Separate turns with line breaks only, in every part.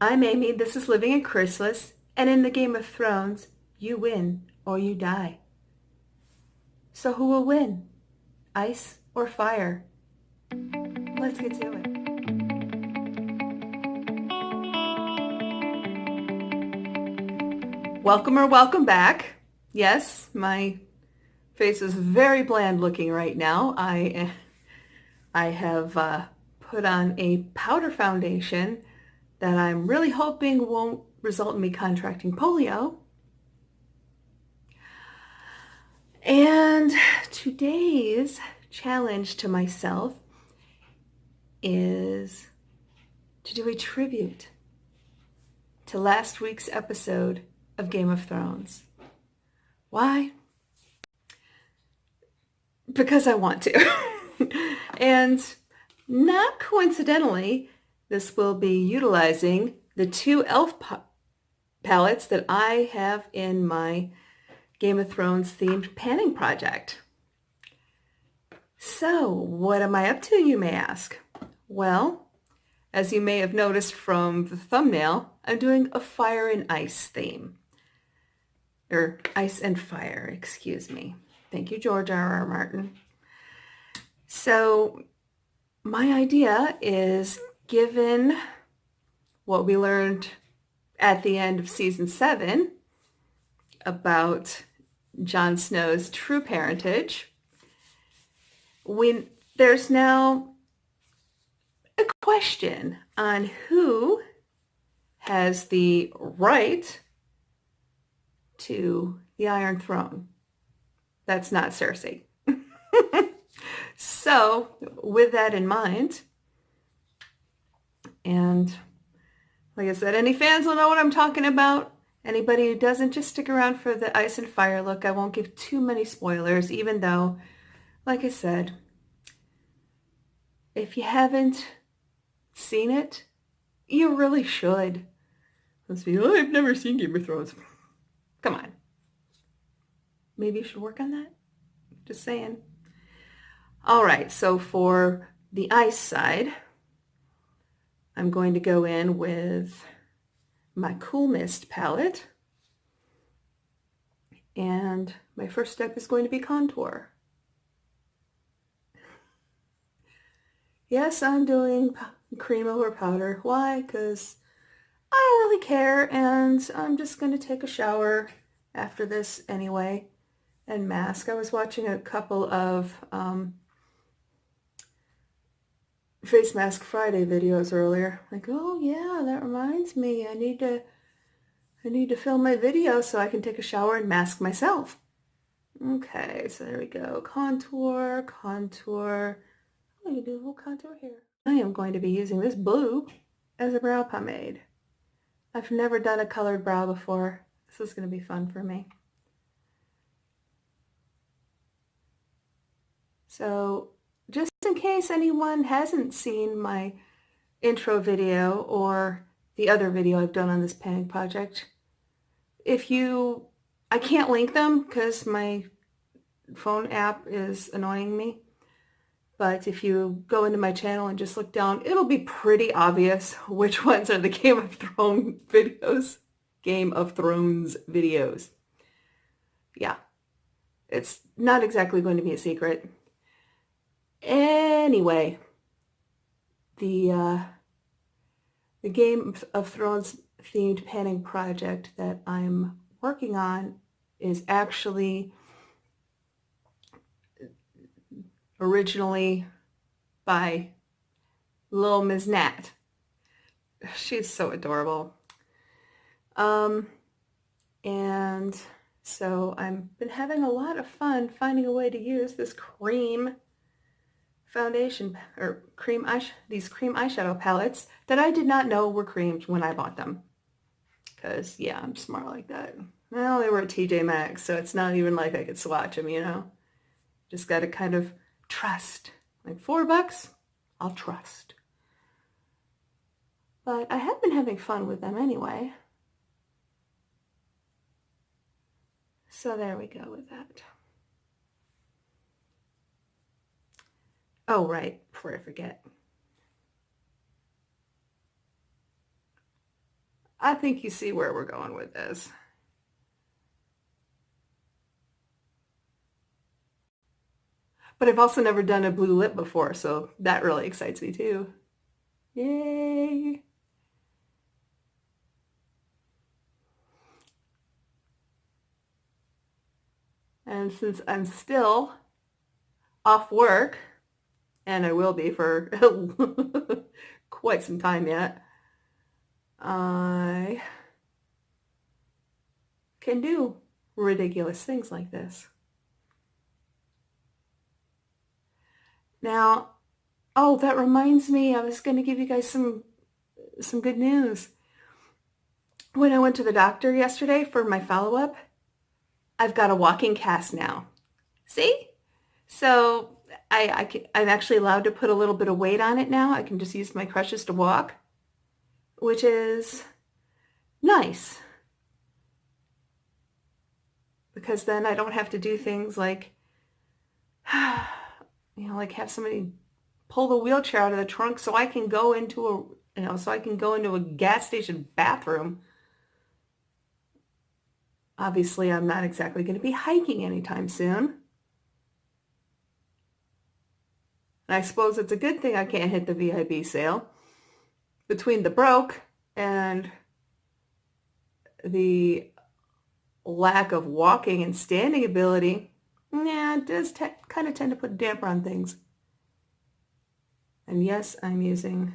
I'm Amy, this is Living in Chrysalis, and in the Game of Thrones, you win or you die. So who will win? Ice or fire? Let's get to it. Welcome or welcome back. Yes, my face is very bland looking right now. I have put on a powder foundation that I'm really hoping won't result in me contracting polio. And today's challenge to myself is to do a tribute to last week's episode of Game of Thrones. Why? Because I want to. And not coincidentally, this will be utilizing the two elf palettes that I have in my Game of Thrones themed panning project. So, what am I up to, you may ask? Well, as you may have noticed from the thumbnail, I'm doing a fire and ice theme. Or ice and fire, excuse me. Thank you, George R.R. Martin. So, my idea is, given what we learned at the end of season 7 about Jon Snow's true parentage, there's now a question on who has the right to the Iron Throne. That's not Cersei. So, with that in mind, and like I said, any fans will know what I'm talking about. Anybody who doesn't, just stick around for the ice and fire look. I won't give too many spoilers, even though, like I said, if you haven't seen it, you really should. Let's be, oh, I've never seen Game of Thrones. Come on. Maybe you should work on that. Just saying. All right, so for the ice side, I'm going to go in with my Cool Mist palette. And my first step is going to be contour. Yes, I'm doing cream over powder. Why? Because I don't really care, and I'm just going to take a shower after this anyway and mask. I was watching a couple of Face Mask Friday videos earlier. Like, oh yeah, that reminds me. I need to film my video so I can take a shower and mask myself. Okay, so there we go. Contour, contour. I'm going to do a little contour here. I am going to be using this blue as a brow pomade. I've never done a colored brow before. This is going to be fun for me. So, just in case anyone hasn't seen my intro video or the other video I've done on this panning project, I can't link them because my phone app is annoying me, but if you go into my channel and just look down, it'll be pretty obvious which ones are the Game of Thrones videos. Game of Thrones videos. Yeah, it's not exactly going to be a secret. Anyway, the Game of Thrones themed panning project that I'm working on is actually originally by Lil Ms. Nat. She's so adorable. And so I've been having a lot of fun finding a way to use this cream foundation or these cream eyeshadow palettes that I did not know were creamed when I bought them. Because, yeah, I'm smart like that. Well, they were at TJ Maxx, so it's not even like I could swatch them, you know? Just got to kind of trust. Like $4, I'll trust. But I have been having fun with them anyway. So there we go with that. Oh, right, before I forget. I think you see where we're going with this. But I've also never done a blue lip before, so that really excites me too. Yay! And since I'm still off work, and I will be for quite some time yet, I can do ridiculous things like this. Now, oh, that reminds me, I was going to give you guys some good news. When I went to the doctor yesterday for my follow-up, I've got a walking cast now. See? So I'm actually allowed to put a little bit of weight on it now. I can just use my crutches to walk, which is nice. Because then I don't have to do things like, like have somebody pull the wheelchair out of the trunk so I can go into a gas station bathroom. Obviously, I'm not exactly going to be hiking anytime soon. And I suppose it's a good thing I can't hit the VIB sale. Between the broke and the lack of walking and standing ability, it does kind of tend to put a damper on things. And yes, I'm using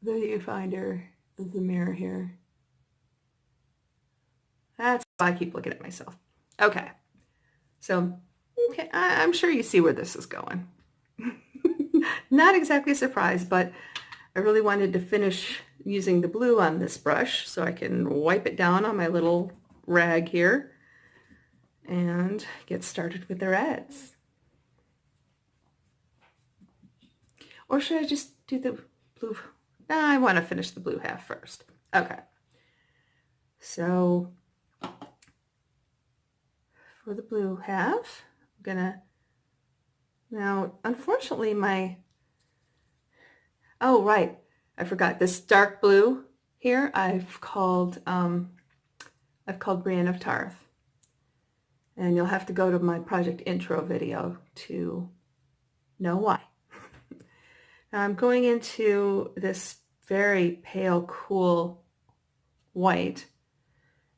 the viewfinder as the mirror here. That's why I keep looking at myself. Okay. So, I'm sure you see where this is going. Not exactly surprised, but I really wanted to finish using the blue on this brush so I can wipe it down on my little rag here and get started with the reds. Or should I just do the blue? No, I want to finish the blue half first. Okay. So for the blue half, I'm gonna, now unfortunately oh right, I forgot, this dark blue here I've called Brienne of Tarth. And you'll have to go to my project intro video to know why. Now I'm going into this very pale, cool white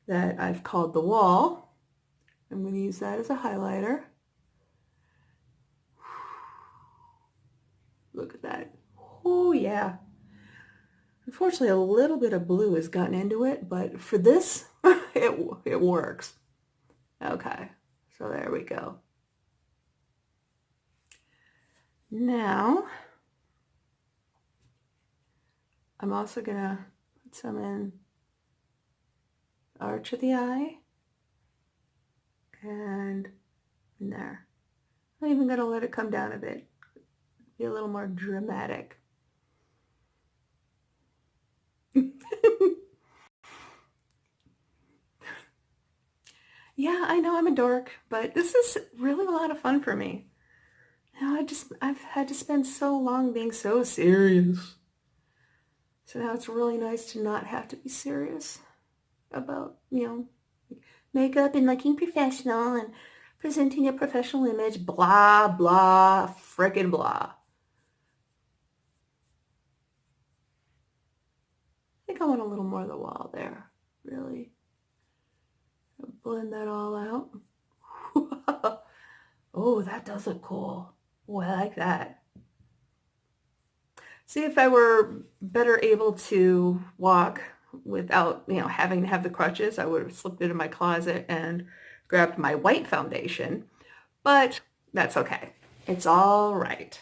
that I've called the wall. I'm going to use that as a highlighter. Look at that. Oh yeah. Unfortunately, a little bit of blue has gotten into it, but for this, it works. Okay, so there we go. Now, I'm also going to put some in the arch of the eye and in there. I'm even going to let it come down a bit, be a little more dramatic. Yeah, I know I'm a dork, but this is really a lot of fun for me. Now I've had to spend so long being so serious. So now it's really nice to not have to be serious about, makeup and looking professional and presenting a professional image, blah, blah, frickin' blah. I think I want a little more of the wall there, really. Blend that all out. Oh, that does look cool. Oh, I like that. See, if I were better able to walk without, having to have the crutches, I would have slipped into my closet and grabbed my white foundation, but that's okay. It's all right.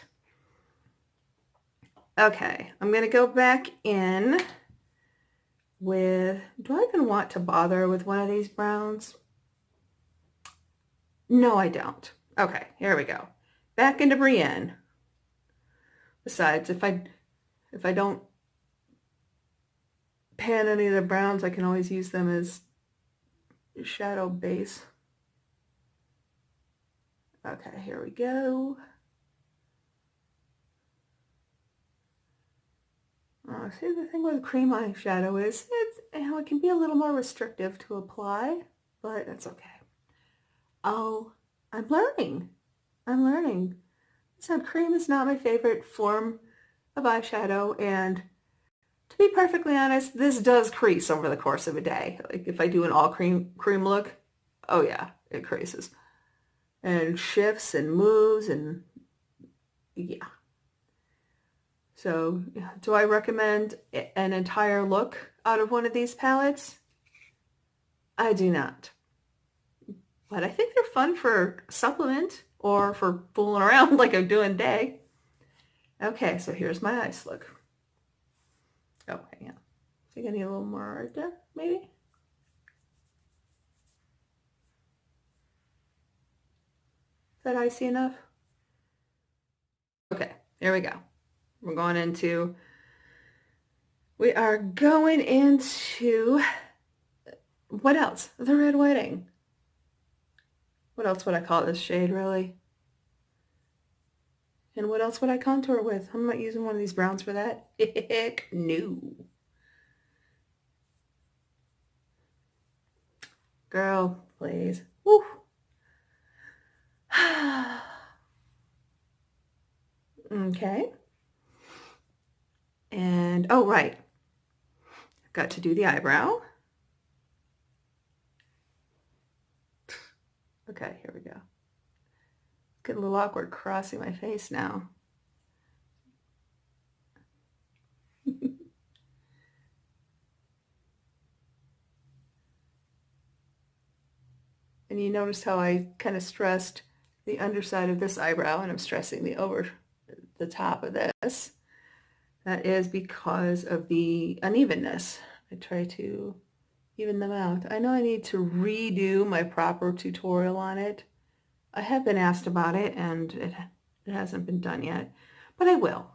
Okay, I'm going to go back in with, do I even want to bother with one of these browns? No, I don't. Okay, here we go. Back into Brienne. Besides, if I don't pan any of the browns, I can always use them as shadow base. Okay, here we go. See, the thing with cream eyeshadow is it can be a little more restrictive to apply, but that's okay. Oh, I'm learning. I'm learning. So cream is not my favorite form of eyeshadow, and to be perfectly honest, this does crease over the course of a day. Like if I do an all cream look, oh yeah, it creases and shifts and moves and yeah. So do I recommend an entire look out of one of these palettes? I do not. But I think they're fun for supplement or for fooling around like I'm doing today. Okay, so here's my ice look. Oh, hang on. I think I need a little more right there, maybe? Is that icy enough? Okay, here we go. We are going into, what else? The Red Wedding. What else would I call this shade, really? And what else would I contour with? I'm not using one of these browns for that. Heck no. Girl, please. Woo. Okay. And, oh, right. I've got to do the eyebrow. Okay, here we go. Getting a little awkward crossing my face now. And you notice how I kind of stressed the underside of this eyebrow, and I'm stressing the top of this. That is because of the unevenness. I try to even them out. I know I need to redo my proper tutorial on it. I have been asked about it, and it hasn't been done yet, but I will.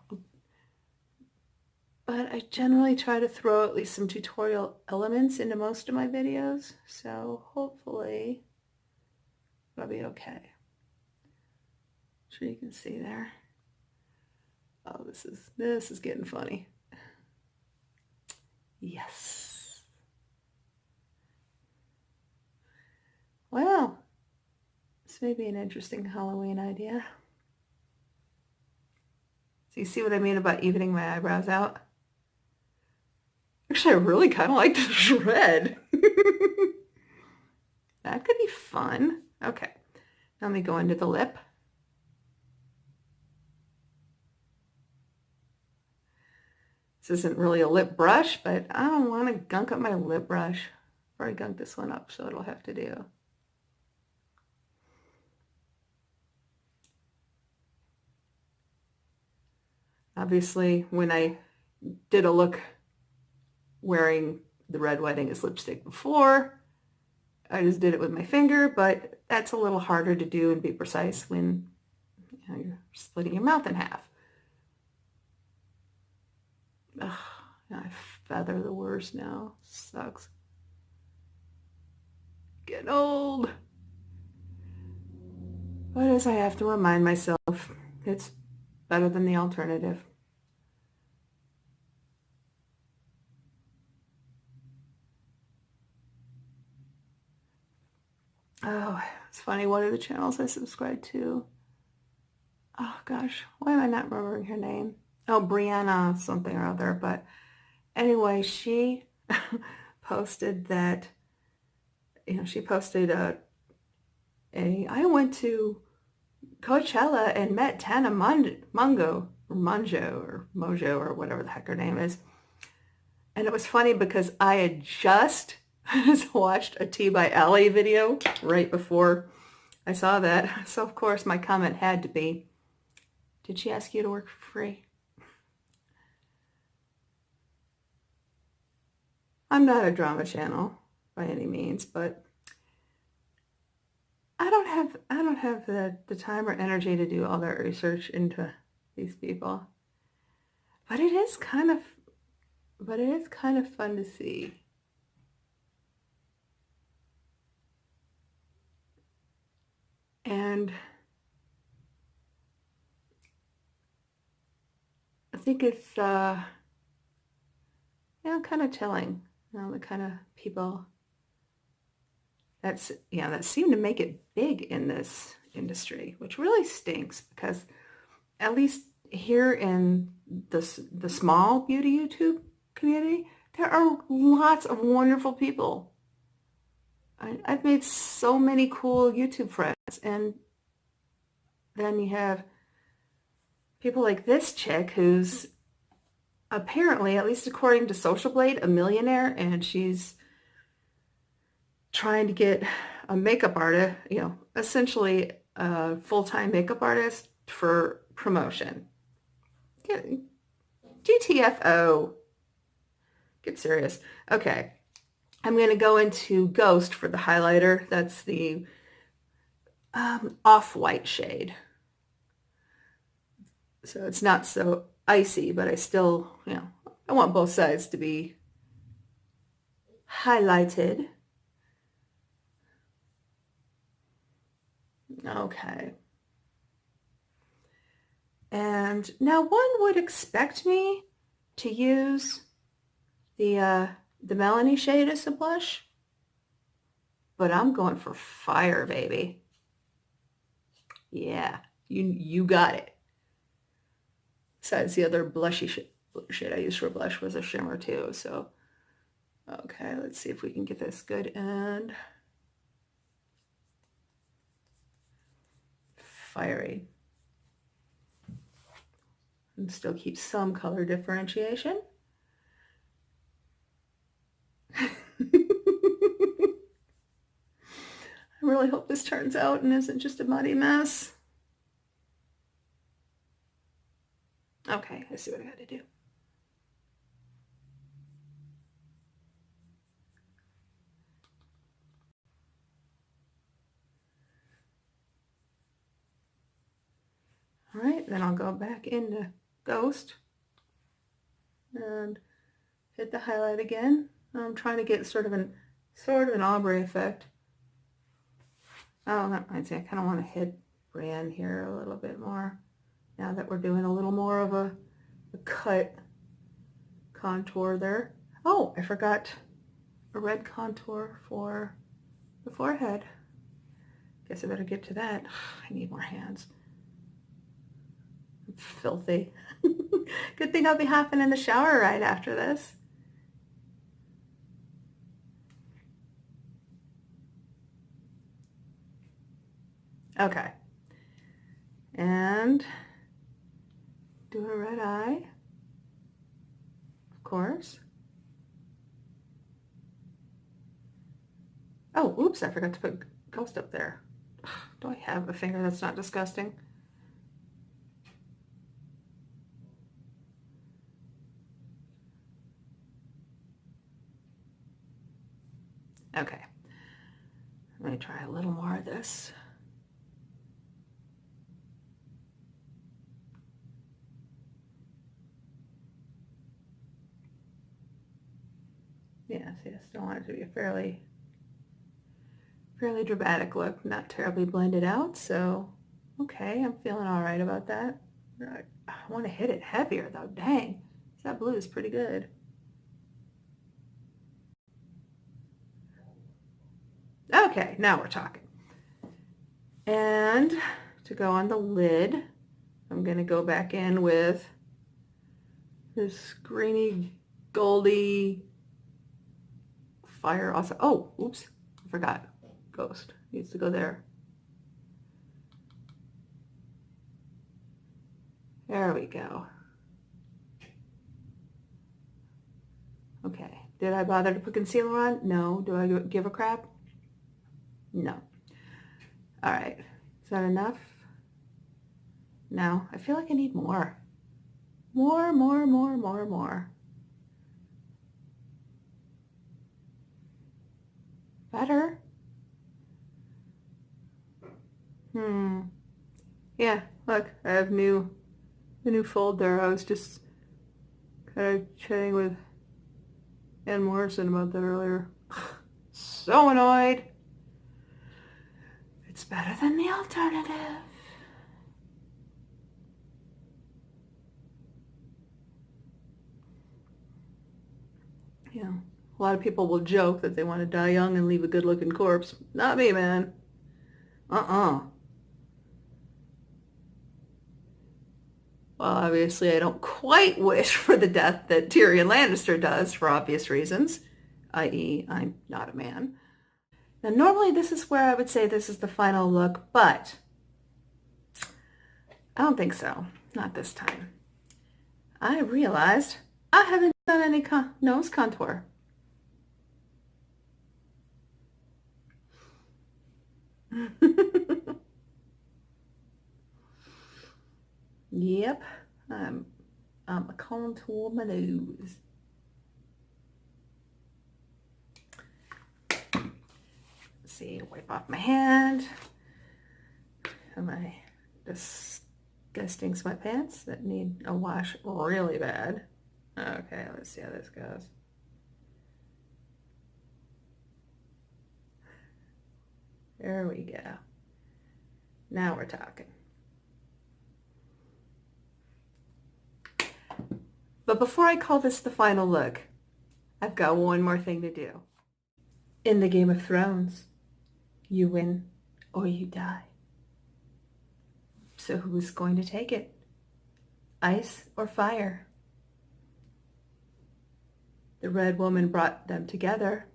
But I generally try to throw at least some tutorial elements into most of my videos, so hopefully it'll be okay. Sure you can see there. Oh, this is getting funny. Yes. Well, this may be an interesting Halloween idea. So you see what I mean about evening my eyebrows out? Actually, I really kind of like this red. That could be fun. Okay, now let me go into the lip. This isn't really a lip brush, but I don't want to gunk up my lip brush. I've already gunked this one up, so it'll have to do. Obviously, when I did a look wearing the Red Wedding as lipstick before, I just did it with my finger, but that's a little harder to do and be precise when you're splitting your mouth in half. Ugh, I feather the worst now. Sucks. Getting old. But as I have to remind myself, it's better than the alternative. Oh, it's funny. What are the channels I subscribe to? Oh gosh, why am I not remembering her name? Oh, Brianna something or other. But anyway, she posted that, she posted I went to Coachella and met Tana Mongo or Mojo or whatever the heck her name is. And it was funny because I had just watched a Tea by Allie video right before I saw that. So of course my comment had to be, did she ask you to work for free? I'm not a drama channel by any means, but I don't have the time or energy to do all that research into these people. But it is kind of fun to see. And I think it's kind of telling, the kind of people that seem to make it big in this industry, which really stinks because at least here in the small beauty YouTube community, there are lots of wonderful people. I've made so many cool YouTube friends, and then you have people like this chick who's apparently, at least according to Social Blade, a millionaire, and she's trying to get a makeup artist, essentially a full-time makeup artist for promotion. GTFO. Get serious. Okay. I'm going to go into Ghost for the highlighter. That's the off-white shade. So it's not so icy, but I still, I want both sides to be highlighted. Okay. And now one would expect me to use the Melanie shade as a blush, but I'm going for fire, baby. Yeah, you got it. Besides, the other blushy shade I used for blush was a shimmer too. So, okay, let's see if we can get this good and fiery. And still keep some color differentiation. I really hope this turns out and isn't just a muddy mess. Okay, I see what I got to do. All right, then I'll go back into Ghost and hit the highlight again. I'm trying to get sort of an ombre effect. Oh, that reminds me, I kind of want to hit Bran here a little bit more now that we're doing a little more of a cut contour there. Oh, I forgot a red contour for the forehead. Guess I better get to that. I need more hands. I'm filthy. Good thing I'll be hopping in the shower right after this. Okay. And do a red eye, of course. Oh, oops, I forgot to put Ghost up there. Do I have a finger that's not disgusting? Okay. Let me try a little more of this. Yeah, see, I still want it to be a fairly dramatic look, not terribly blended out, so okay, I'm feeling all right about that. I want to hit it heavier though, dang. That blue is pretty good. Okay, now we're talking. And to go on the lid, I'm going to go back in with this greeny, goldy fire also. Oh, oops, I forgot. Ghost needs to go there. There we go. Okay, did I bother to put concealer on? No. Do I give a crap? No. All right, is that enough? No, I feel like I need more. More. Better? Yeah, look, I have a new fold there. I was just kind of chatting with Ann Morrison about that earlier. So annoyed. It's better than the alternative. you know, a lot of people will joke that they want to die young and leave a good-looking corpse. Not me, man. Well, obviously I don't quite wish for the death that Tyrion Lannister does for obvious reasons, i.e. I'm not a man. Now, normally this is where I would say this is the final look, but I don't think so. Not this time. I realized I haven't done any nose contour. Yep, I'm a contour my nose. Let's see, wipe off my hand. My disgusting sweatpants that need a wash really bad. Okay, let's see how this goes. There we go. Now we're talking. But before I call this the final look, I've got one more thing to do. In the Game of Thrones, you win or you die. So who's going to take it? Ice or fire? The Red Woman brought them together,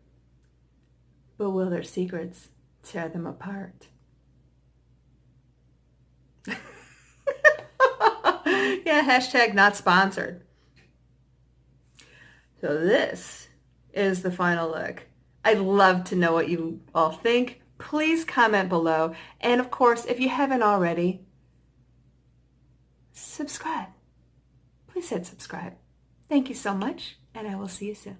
but will their secrets tear them apart? Yeah, hashtag not sponsored. So this is the final look. I'd love to know what you all think. Please comment below. And of course, if you haven't already, subscribe. Please hit subscribe. Thank you so much, and I will see you soon.